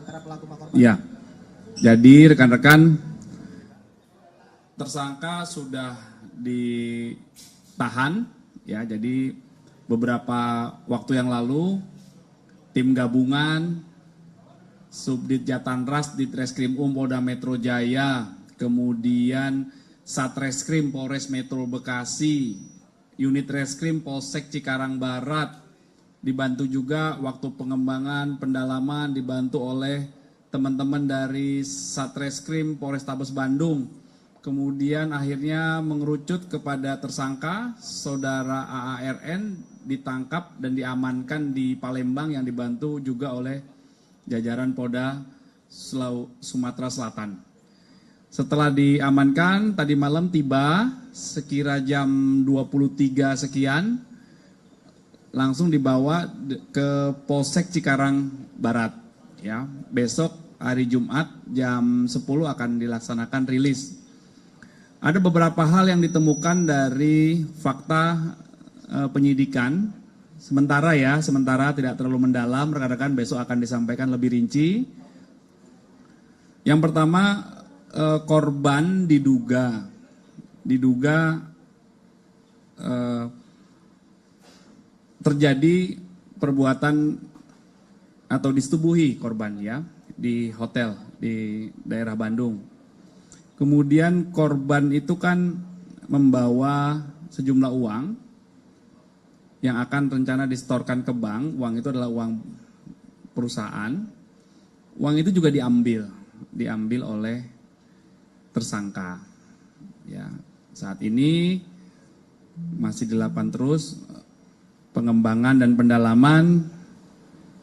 antara pelaku dan korban? Ya, jadi rekan-rekan, tersangka sudah ditahan, ya. Jadi beberapa waktu yang lalu tim gabungan Subdit Jatanras di Treskrim Polda Metro Jaya, kemudian Satreskrim Polres Metro Bekasi, Unit Reskrim Polsek Cikarang Barat, dibantu juga waktu pengembangan pendalaman dibantu oleh teman-teman dari Satreskrim Polrestabes Bandung. Kemudian akhirnya mengerucut kepada tersangka saudara AARN, ditangkap dan diamankan di Palembang yang dibantu juga oleh jajaran Polda Sumatera Selatan. Setelah diamankan, tadi malam tiba sekira jam 23 sekian, langsung dibawa ke Polsek Cikarang Barat. Ya, besok hari Jumat jam 10 akan dilaksanakan rilis. Ada beberapa hal yang ditemukan dari fakta penyidikan. Sementara tidak terlalu mendalam, rekan-rekan besok akan disampaikan lebih rinci. Yang pertama, korban diduga terjadi perbuatan atau disetubuhi korban, ya, di hotel di daerah Bandung. Kemudian korban itu kan membawa sejumlah uang yang akan rencana disetorkan ke bank. Uang itu adalah uang perusahaan. Uang itu juga diambil oleh tersangka. Ya, saat ini masih dilakukan terus pengembangan dan pendalaman,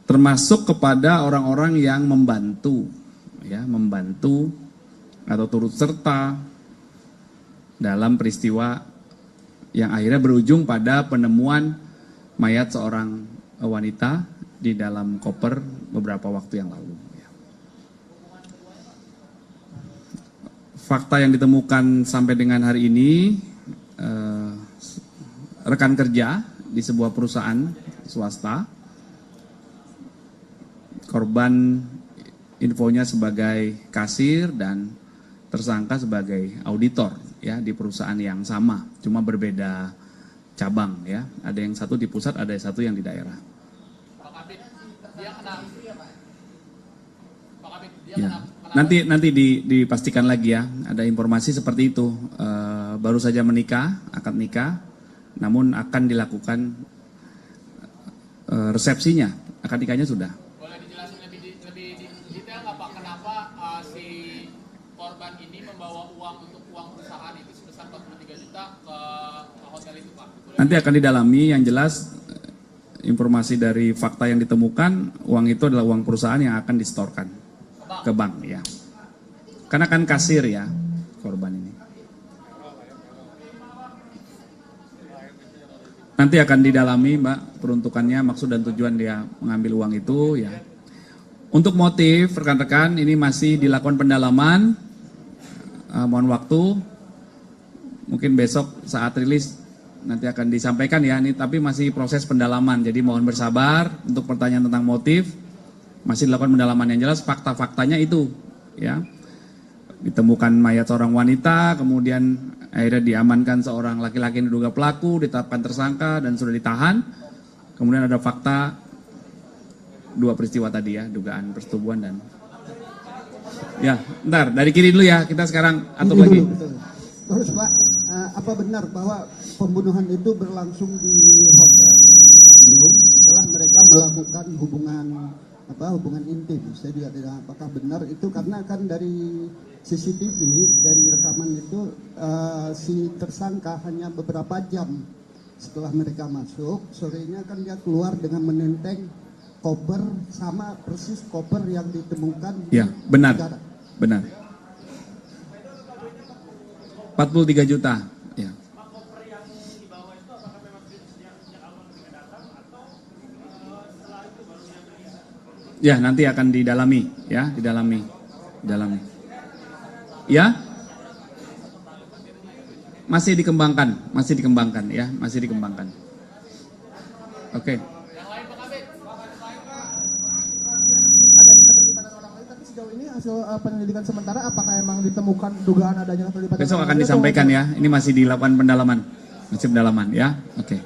termasuk kepada orang-orang yang membantu atau turut serta dalam peristiwa yang akhirnya berujung pada penemuan mayat seorang wanita di dalam koper beberapa waktu yang lalu. Fakta yang ditemukan sampai dengan hari ini, rekan kerja di sebuah perusahaan swasta, korban infonya sebagai kasir dan tersangka sebagai auditor, ya, di perusahaan yang sama, cuma berbeda cabang, ya. Ada yang satu di pusat, ada yang satu yang di daerah. Ya. Nanti dipastikan lagi, ya. Ada informasi seperti itu. Baru saja menikah, akad nikah, namun akan dilakukan resepsinya. Akad nikahnya sudah. Boleh dijelasin lebih detail nggak Pak, kenapa si korban ini membawa uang untuk uang perusahaan itu sebesar 43 juta ke hotel itu, Pak? Nanti akan didalami. Yang jelas informasi dari fakta yang ditemukan, uang itu adalah uang perusahaan yang akan disetorkan ke bank, ya. Karena kan kasir, ya, korban ini. Nanti akan didalami, Mbak, peruntukannya, maksud dan tujuan dia mengambil uang itu, ya. Untuk motif, rekan-rekan, ini masih dilakukan pendalaman. Mohon waktu, mungkin besok saat rilis nanti akan disampaikan, ya. Ini tapi masih proses pendalaman, jadi mohon bersabar. Untuk pertanyaan tentang motif, masih dilakukan pendalaman. Yang jelas fakta-faktanya itu, ya. Ditemukan mayat seorang wanita, kemudian akhirnya diamankan seorang laki-laki yang diduga pelaku, ditetapkan tersangka dan sudah ditahan. Kemudian ada fakta 2 peristiwa tadi, ya, dugaan persetubuhan dan ya, bentar, dari kiri dulu, ya, kita sekarang atur lagi. Terus Pak, apa benar bahwa pembunuhan itu berlangsung di hotel yang di Bandung setelah mereka melakukan hubungan intim? Saya juga tidak, apakah benar itu, karena kan dari CCTV, dari rekaman itu si tersangka hanya beberapa jam setelah mereka masuk, sorenya kan dia keluar dengan menenteng koper sama persis koper yang ditemukan. Ya, benar. 43 juta, ya. Ya, nanti akan didalami, ya, didalami. Ya, masih dikembangkan, ya, masih dikembangkan. Oke. Adanya keterlibatan orang lain hasil penyelidikan sementara apakah emang ditemukan dugaan adanya keterlibatan? Besok akan disampaikan ya. Ini masih dilakukan pendalaman. Masih pendalaman ya. Oke.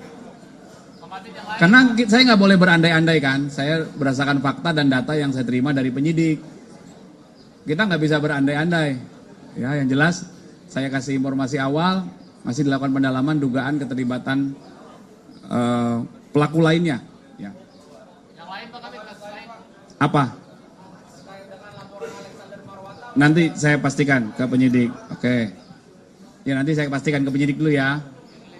Karena saya nggak boleh berandai-andai kan. Saya berdasarkan fakta dan data yang saya terima dari penyidik. Kita nggak bisa berandai-andai. Ya, yang jelas saya kasih informasi awal. Masih dilakukan pendalaman dugaan keterlibatan pelaku lainnya. Ya. Yang lain Pak Kabit, kasus lain. Apa? Nanti saya pastikan ke penyidik. Oke. Ya nanti saya pastikan ke penyidik dulu ya.